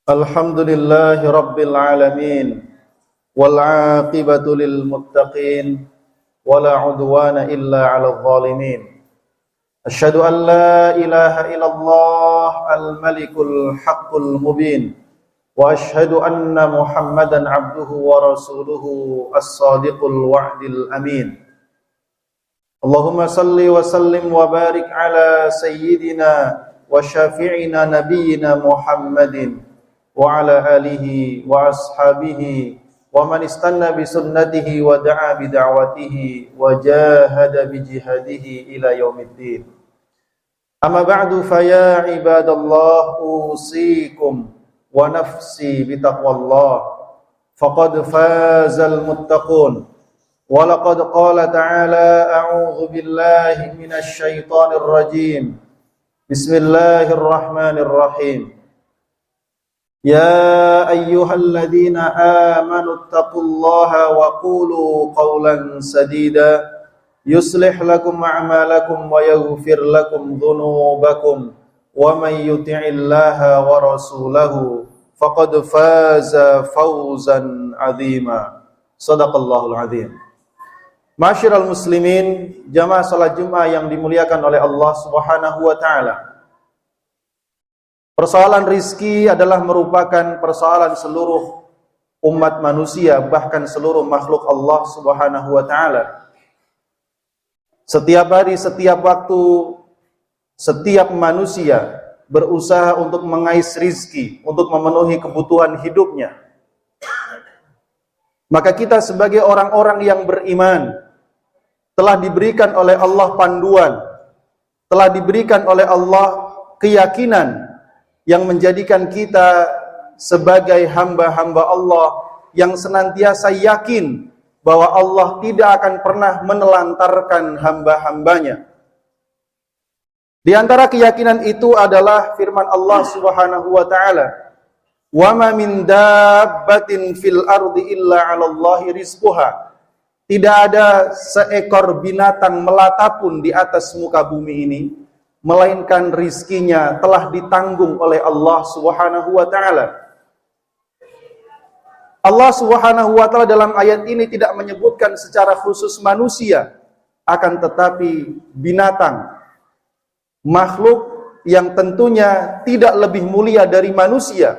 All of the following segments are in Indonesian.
Alhamdulillahi Rabbil Alamin wal aqibatu lil muttaqin wala udwana illa 'alal zalimin. Asyhadu an la ilaha illallah al-malikul haqqul mubin wa asyhadu anna Muhammadan 'abduhu wa rasuluhu as-sadiqul wa'dil amin. Allahumma salli wa sallim wa barik ala sayyidina wa syafi'ina nabiyyina Muhammadin wa ala alihi wa ashabihi wa man istanna bi sunnatihi wa da'a bi da'watihi wa jahada bi jihadihi ila yaumiddin. Amma ba'du fa ya ibadallah usikum wa nafsi bi taqwallah faqad fazal muttaqun wa laqad qala ta'ala a'udzu billahi minasy syaithanir rajim. Bismillahirrahmanirrahim. يا أيها الذين آمنوا اتقوا الله وقولوا قولا سديدا يصلح لكم أعمالكم ويغفر لكم ذنوبكم ومن يطع الله ورسوله فقد فاز فوزا عظيما صدق الله العظيم. Ma'asyiral muslimin, jamaah salat Jumat yang dimuliakan oleh Allah Subhanahu wa taala. Persoalan rizki adalah merupakan persoalan seluruh umat manusia, bahkan seluruh makhluk Allah Subhanahu wa ta'ala. Setiap hari, setiap waktu, setiap manusia berusaha untuk mengais rizki, untuk memenuhi kebutuhan hidupnya. Maka kita sebagai orang-orang yang beriman telah diberikan oleh Allah panduan, telah diberikan oleh Allah keyakinan yang menjadikan kita sebagai hamba-hamba Allah yang senantiasa yakin bahwa Allah tidak akan pernah menelantarkan hamba-hambanya. Di antara keyakinan itu adalah firman Allah Subhanahu wa taala, "Wa ma min dabbatin fil ardi illa 'alallahi rizquha." Tidak ada seekor binatang melata pun di atas muka bumi ini melainkan rizkinya telah ditanggung oleh Allah Subhanahu wa ta'ala. Allah Subhanahu wa ta'ala dalam ayat ini tidak menyebutkan secara khusus manusia, akan tetapi binatang, makhluk yang tentunya tidak lebih mulia dari manusia.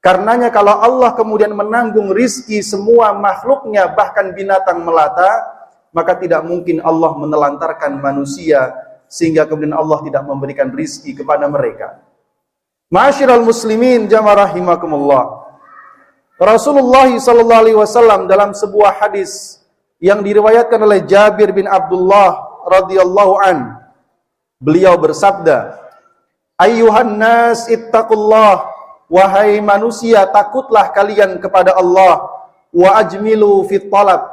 Karenanya kalau Allah kemudian menanggung rizki semua makhluknya, bahkan binatang melata, maka tidak mungkin Allah menelantarkan manusia sehingga kemudian Allah tidak memberikan rizki kepada mereka. Ma'asyiral muslimin jamaah rahimakumullah. Rasulullah sallallahu alaihi wasallam dalam sebuah hadis yang diriwayatkan oleh Jabir bin Abdullah radhiyallahu an, beliau bersabda, "Ayyuhan nas ittaqullah, wahai manusia takutlah kalian kepada Allah, wa ajmilu fit talab,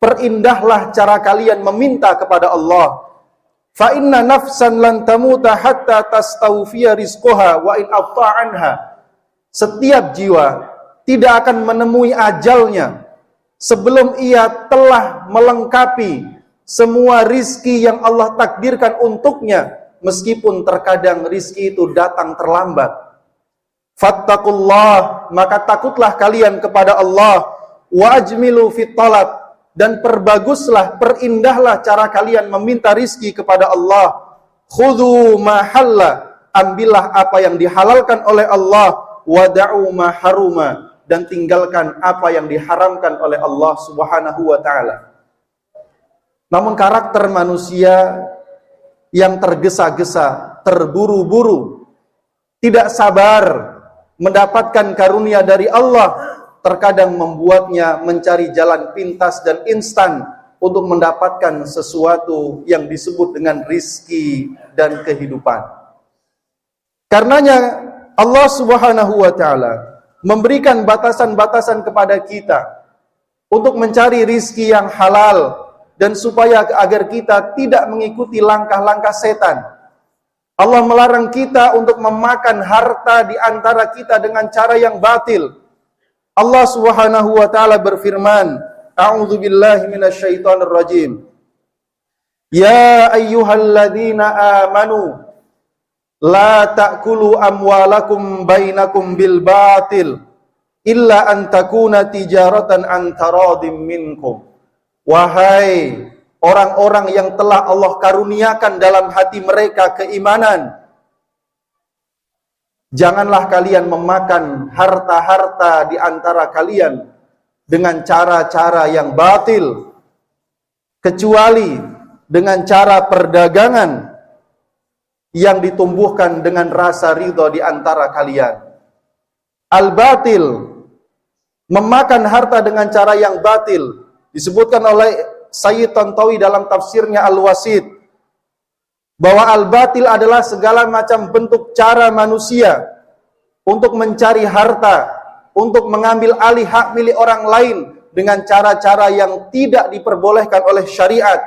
perindahlah cara kalian meminta kepada Allah. Fa inna nafsan lan tamuta hatta tastawfiya rizquha wa in afta anha." Setiap jiwa tidak akan menemui ajalnya sebelum ia telah melengkapi semua rizki yang Allah takdirkan untuknya, meskipun terkadang rizki itu datang terlambat. Fattaqullah, maka takutlah kalian kepada Allah, wa ajmilu fit talab, dan perbaguslah, perindahlah cara kalian meminta rizki kepada Allah. Khudhu ma halla, ambillah apa yang dihalalkan oleh Allah, wada'u ma haruma, dan tinggalkan apa yang diharamkan oleh Allah Subhanahu wa ta'ala. Namun karakter manusia yang tergesa-gesa, terburu-buru, tidak sabar mendapatkan karunia dari Allah, terkadang membuatnya mencari jalan pintas dan instan untuk mendapatkan sesuatu yang disebut dengan rizki dan kehidupan. Karenanya Allah Subhanahu wa ta'ala memberikan batasan-batasan kepada kita untuk mencari rizki yang halal, dan supaya agar kita tidak mengikuti langkah-langkah setan. Allah melarang kita untuk memakan harta di antara kita dengan cara yang batil. Allah Subhanahu wa ta'ala berfirman, A'udzu billahi minasyaitonir rajim. Ya ayyuhalladzina amanu La ta'kulu amwalakum bainakum bil batil illa an takuna tijaratan an taradim minkum. Wahai orang-orang yang telah Allah karuniakan dalam hati mereka keimanan, janganlah kalian memakan harta-harta di antara kalian dengan cara-cara yang batil, kecuali dengan cara perdagangan yang ditumbuhkan dengan rasa ridha di antara kalian. Al-batil, memakan harta dengan cara yang batil, disebutkan oleh Sayyid Tantawi dalam tafsirnya Al-Wasit, bahwa al-batil adalah segala macam bentuk cara manusia untuk mencari harta, untuk mengambil alih hak milik orang lain dengan cara-cara yang tidak diperbolehkan oleh syariat,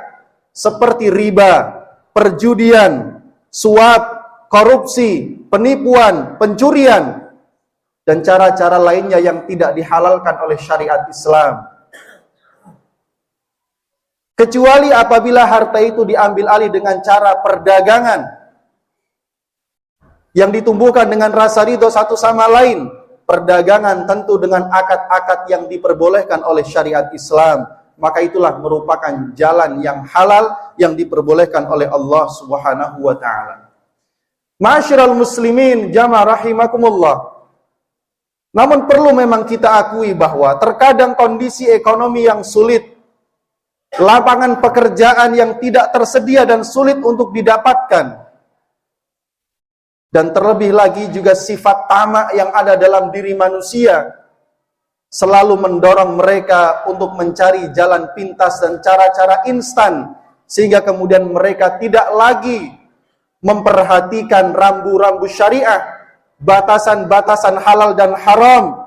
seperti riba, perjudian, suap, korupsi, penipuan, pencurian, dan cara-cara lainnya yang tidak dihalalkan oleh syariat Islam. Kecuali apabila harta itu diambil alih dengan cara perdagangan yang ditumbuhkan dengan rasa ridho satu sama lain. Perdagangan tentu dengan akad-akad yang diperbolehkan oleh syariat Islam. Maka itulah merupakan jalan yang halal yang diperbolehkan oleh Allah Subhanahu wa ta'ala. Ma'asyiral muslimin jamaah rahimakumullah. Namun perlu memang kita akui bahwa terkadang kondisi ekonomi yang sulit, lapangan pekerjaan yang tidak tersedia dan sulit untuk didapatkan, dan terlebih lagi juga sifat tamak yang ada dalam diri manusia selalu mendorong mereka untuk mencari jalan pintas dan cara-cara instan, sehingga kemudian mereka tidak lagi memperhatikan rambu-rambu syariah, batasan-batasan halal dan haram.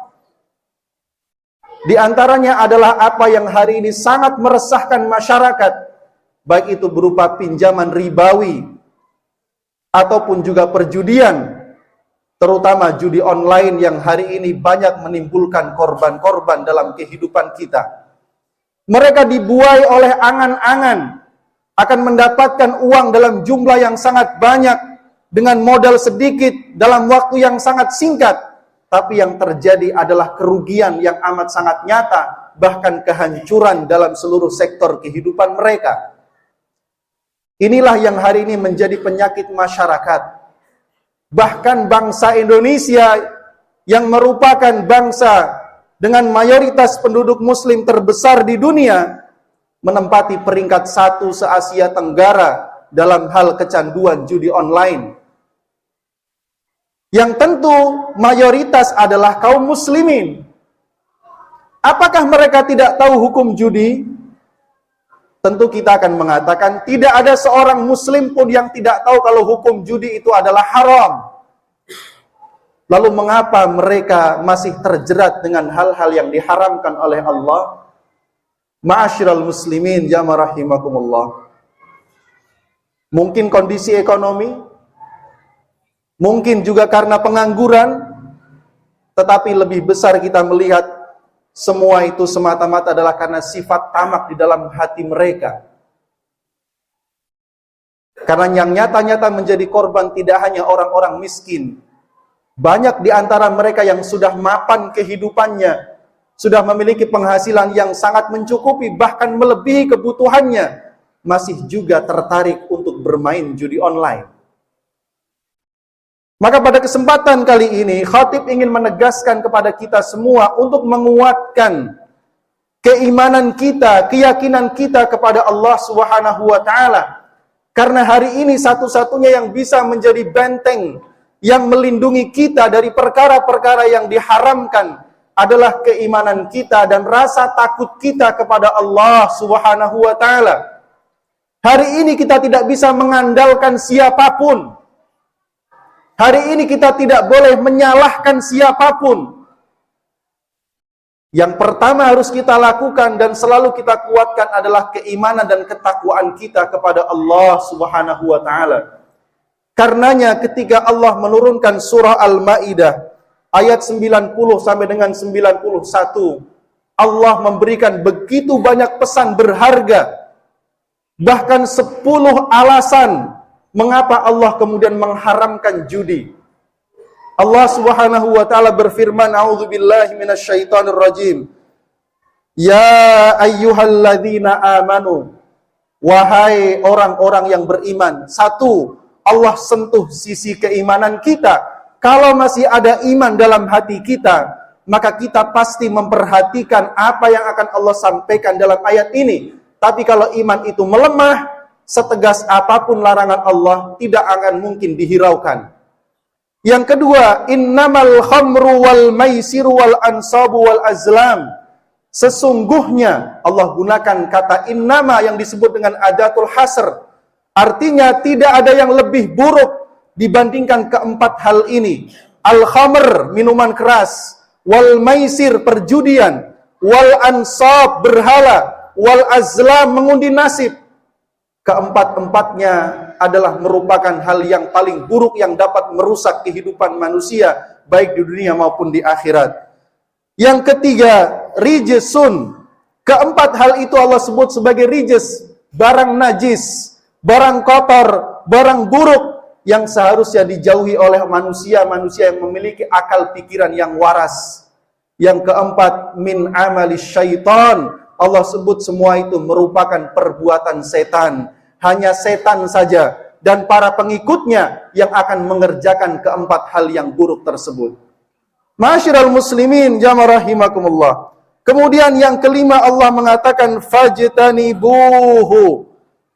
Di antaranya adalah apa yang hari ini sangat meresahkan masyarakat, baik itu berupa pinjaman ribawi ataupun juga perjudian, terutama judi online yang hari ini banyak menimbulkan korban-korban dalam kehidupan kita. Mereka dibuai oleh angan-angan akan mendapatkan uang dalam jumlah yang sangat banyak dengan modal sedikit dalam waktu yang sangat singkat. Tapi yang terjadi adalah kerugian yang amat sangat nyata, bahkan kehancuran dalam seluruh sektor kehidupan mereka. Inilah yang hari ini menjadi penyakit masyarakat. Bahkan bangsa Indonesia yang merupakan bangsa dengan mayoritas penduduk muslim terbesar di dunia, menempati peringkat 1 se-Asia Tenggara dalam hal kecanduan judi online. Yang tentu mayoritas adalah kaum muslimin. Apakah mereka tidak tahu hukum judi? Tentu kita akan mengatakan tidak ada seorang muslim pun yang tidak tahu kalau hukum judi itu adalah haram. Lalu mengapa mereka masih terjerat dengan hal-hal yang diharamkan oleh Allah? Ma'asyiral muslimin jamaah rahimakumullah. Mungkin kondisi ekonomi, mungkin juga karena pengangguran, tetapi lebih besar kita melihat semua itu semata-mata adalah karena sifat tamak di dalam hati mereka. Karena yang nyata-nyata menjadi korban tidak hanya orang-orang miskin. Banyak di antara mereka yang sudah mapan kehidupannya, sudah memiliki penghasilan yang sangat mencukupi, bahkan melebihi kebutuhannya, masih juga tertarik untuk bermain judi online. Maka pada kesempatan kali ini, khatib ingin menegaskan kepada kita semua untuk menguatkan keimanan kita, keyakinan kita kepada Allah Subhanahu wa ta'ala. Karena hari ini satu-satunya yang bisa menjadi benteng yang melindungi kita dari perkara-perkara yang diharamkan adalah keimanan kita dan rasa takut kita kepada Allah Subhanahu wa ta'ala. Hari ini kita tidak bisa mengandalkan siapapun. Hari ini kita tidak boleh menyalahkan siapapun. Yang pertama harus kita lakukan dan selalu kita kuatkan adalah keimanan dan ketakwaan kita kepada Allah Subhanahu wa ta'ala. Karenanya ketika Allah menurunkan surah Al-Maidah ayat 90 sampai dengan 91, Allah memberikan begitu banyak pesan berharga, bahkan 10 alasan Mengapa Allah kemudian mengharamkan judi? Allah Subhanahu wa taala berfirman, a'udzubillahi minasyaitonir rajim. Ya ayyuhalladzina amanu, wahai orang-orang yang beriman. Satu, Allah sentuh sisi keimanan kita. Kalau masih ada iman dalam hati kita, maka kita pasti memperhatikan apa yang akan Allah sampaikan dalam ayat ini. Tapi kalau iman itu melemah, setegas apapun larangan Allah, tidak akan mungkin dihiraukan. Yang kedua, innamal khamru wal maisiru wal ansabu wal azlam. Sesungguhnya, Allah gunakan kata innama yang disebut dengan adatul hasr. Artinya tidak ada yang lebih buruk dibandingkan keempat hal ini. Al-khamr, minuman keras. Wal maisir, perjudian. Wal ansab, berhala. Wal azlam, mengundi nasib. Keempat-empatnya adalah merupakan hal yang paling buruk yang dapat merusak kehidupan manusia, baik di dunia maupun di akhirat. Yang ketiga, rijsun. Keempat hal itu Allah sebut sebagai rijs, barang najis, barang kotor, barang buruk yang seharusnya dijauhi oleh manusia-manusia yang memiliki akal pikiran yang waras. Yang keempat, min amalis syaitan. Allah sebut semua itu merupakan perbuatan setan. Hanya setan saja dan para pengikutnya yang akan mengerjakan keempat hal yang buruk tersebut. Ma'asyiral muslimin jamaah rahimakumullah. Kemudian yang kelima Allah mengatakan fajtanibuhu.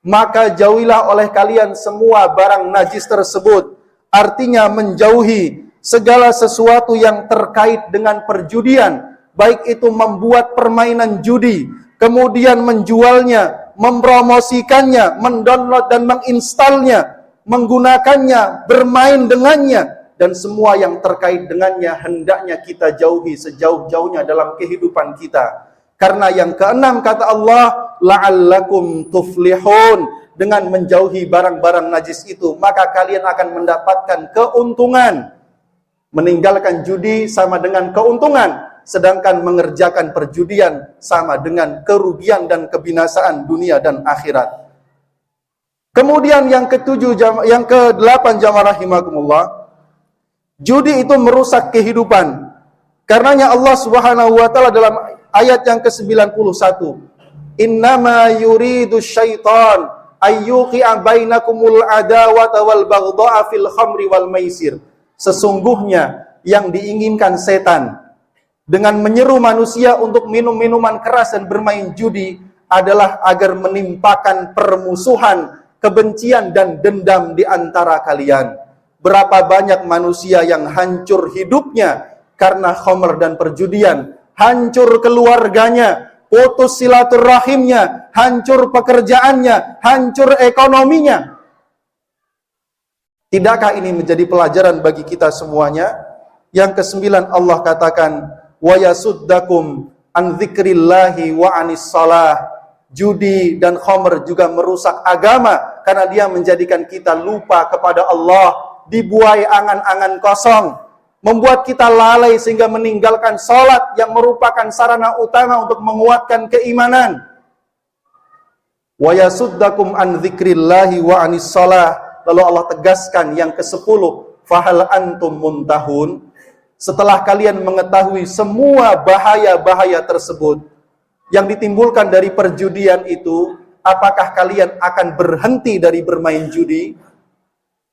Maka jauhilah oleh kalian semua barang najis tersebut. Artinya menjauhi segala sesuatu yang terkait dengan perjudian, baik itu membuat permainan judi, kemudian menjualnya, mempromosikannya, mendownload dan menginstalnya, menggunakannya, bermain dengannya, dan semua yang terkait dengannya hendaknya kita jauhi sejauh-jauhnya dalam kehidupan kita. Karena yang keenam kata Allah, la'allakum tuflihun. Dengan menjauhi barang-barang najis itu, maka kalian akan mendapatkan keuntungan. Meninggalkan judi sama dengan keuntungan, sedangkan mengerjakan perjudian sama dengan kerugian dan kebinasaan dunia dan akhirat. Kemudian yang ke-8 jamaah rahimakumullah, judi itu merusak kehidupan. Karenanya Allah Subhanahu wa taala dalam ayat yang ke-91, innama yuridu syaitan ayyuqi'a bainakumul adawata wal baghdha'a fil khamri wal maisir. Sesungguhnya yang diinginkan setan dengan menyeru manusia untuk minum minuman keras dan bermain judi adalah agar menimpakan permusuhan, kebencian dan dendam di antara kalian. Berapa banyak manusia yang hancur hidupnya karena khamr dan perjudian, hancur keluarganya, putus silaturahimnya, hancur pekerjaannya, hancur ekonominya. Tidakkah ini menjadi pelajaran bagi kita semuanya? Yang ke-9 Allah katakan, wa yasuddakum an dzikrillahi wa anis shalah. Judi dan khamr juga merusak agama karena dia menjadikan kita lupa kepada Allah, dibuai angan-angan kosong, membuat kita lalai sehingga meninggalkan salat yang merupakan sarana utama untuk menguatkan keimanan. Wa yasuddakum an dzikrillahi wa anis shalah. Lalu Allah tegaskan yang ke-10, fahal antum muntahun. Setelah kalian mengetahui semua bahaya-bahaya tersebut yang ditimbulkan dari perjudian itu, apakah kalian akan berhenti dari bermain judi?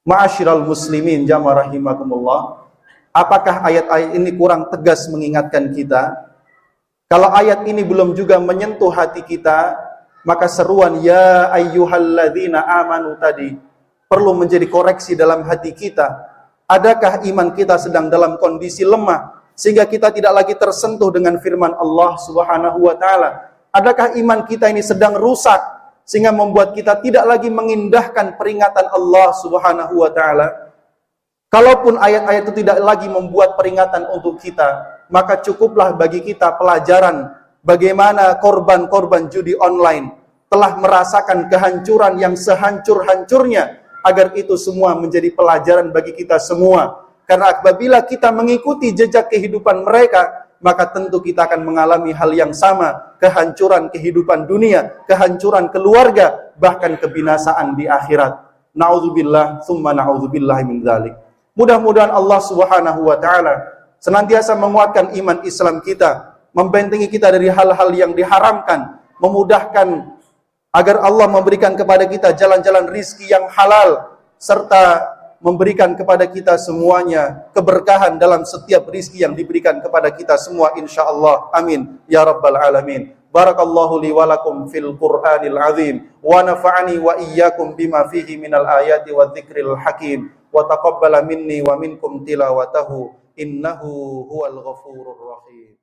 Ma'asyiral muslimin jamaah rahimakumullah. Apakah ayat-ayat ini kurang tegas mengingatkan kita? Kalau ayat ini belum juga menyentuh hati kita, maka seruan ya ayyuhalladzina amanu tadi perlu menjadi koreksi dalam hati kita. Adakah iman kita sedang dalam kondisi lemah sehingga kita tidak lagi tersentuh dengan firman Allah Subhanahu wa taala? Adakah iman kita ini sedang rusak sehingga membuat kita tidak lagi mengindahkan peringatan Allah Subhanahu wa taala? Kalaupun ayat-ayat itu tidak lagi membuat peringatan untuk kita, maka cukuplah bagi kita pelajaran bagaimana korban-korban judi online telah merasakan kehancuran yang sehancur-hancurnya. Agar itu semua menjadi pelajaran bagi kita semua. Karena apabila kita mengikuti jejak kehidupan mereka, maka tentu kita akan mengalami hal yang sama. Kehancuran kehidupan dunia, kehancuran keluarga, bahkan kebinasaan di akhirat. Na'udzubillah, tsumma na'udzubillah min dzalik. Mudah-mudahan Allah Subhanahu wa taala senantiasa menguatkan iman Islam kita, membentengi kita dari hal-hal yang diharamkan, memudahkan agar Allah memberikan kepada kita jalan-jalan rizki yang halal, serta memberikan kepada kita semuanya keberkahan dalam setiap rizki yang diberikan kepada kita semua insyaallah. Amin ya rabbal alamin. Barakallahu li wa lakum fil Qur'anil azim wa nafa'ani wa iyyakum bima fihi minal ayati wa dzikril hakim wa taqabbala minni wa minkum tilawatahu innahu huwal ghafurur rahim.